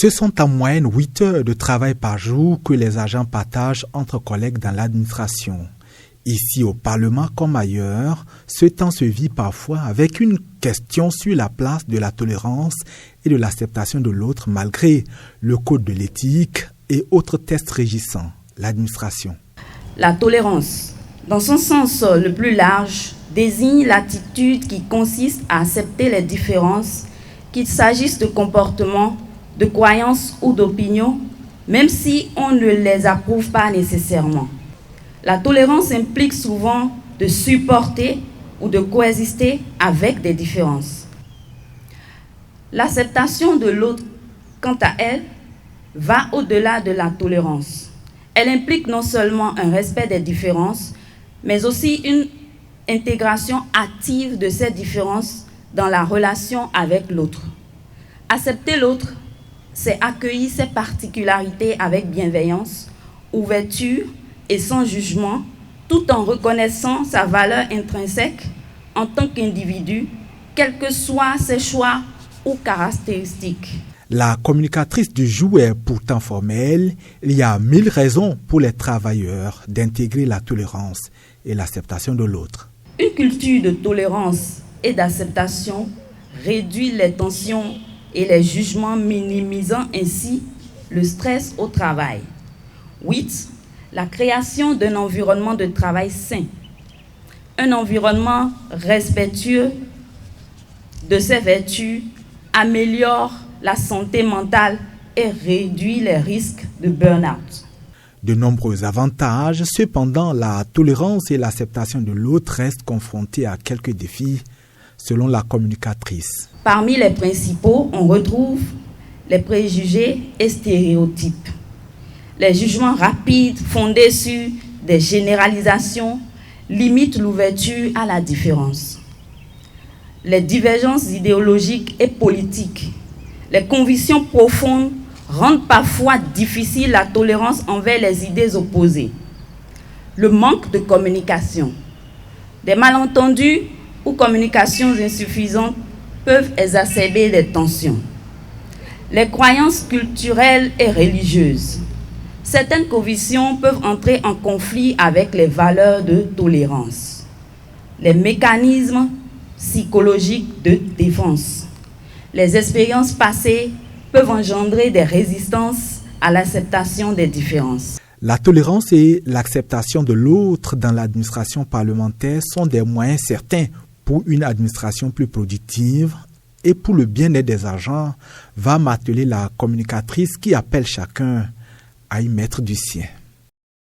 Ce sont en moyenne 8 heures de travail par jour que les agents partagent entre collègues dans l'administration. Ici au Parlement comme ailleurs, ce temps se vit parfois avec une question sur la place de la tolérance et de l'acceptation de l'autre malgré le code de l'éthique et autres tests régissant l'administration. La tolérance, dans son sens le plus large, désigne l'attitude qui consiste à accepter les différences, qu'il s'agisse de comportements, de croyances ou d'opinions, même si on ne les approuve pas nécessairement. La tolérance implique souvent de supporter ou de coexister avec des différences. L'acceptation de l'autre, quant à elle, va au-delà de la tolérance. Elle implique non seulement un respect des différences, mais aussi une intégration active de ces différences dans la relation avec l'autre. Accepter l'autre, c'est accueillir ses particularités avec bienveillance, ouverture et sans jugement, tout en reconnaissant sa valeur intrinsèque en tant qu'individu, quels que soient ses choix ou caractéristiques. La communicatrice du jour est pourtant formelle. Il y a 1000 raisons pour les travailleurs d'intégrer la tolérance et l'acceptation de l'autre. Une culture de tolérance et d'acceptation réduit les tensions et les jugements, minimisant ainsi le stress au travail. 8. La création d'un environnement de travail sain. Un environnement respectueux de ses vertus améliore la santé mentale et réduit les risques de burn-out. De nombreux avantages, cependant, la tolérance et l'acceptation de l'autre restent confrontées à quelques défis, selon la communicatrice. Parmi les principaux, on retrouve les préjugés et stéréotypes. Les jugements rapides fondés sur des généralisations limitent l'ouverture à la différence. Les divergences idéologiques et politiques, les convictions profondes rendent parfois difficile la tolérance envers les idées opposées. Le manque de communication, des malentendus ou communications insuffisantes peuvent exacerber les tensions. Les croyances culturelles et religieuses. Certaines convictions peuvent entrer en conflit avec les valeurs de tolérance. Les mécanismes psychologiques de défense. Les expériences passées peuvent engendrer des résistances à l'acceptation des différences. La tolérance et l'acceptation de l'autre dans l'administration parlementaire sont des moyens certains pour une administration plus productive et pour le bien-être des agents, va marteler la communicatrice qui appelle chacun à y mettre du sien.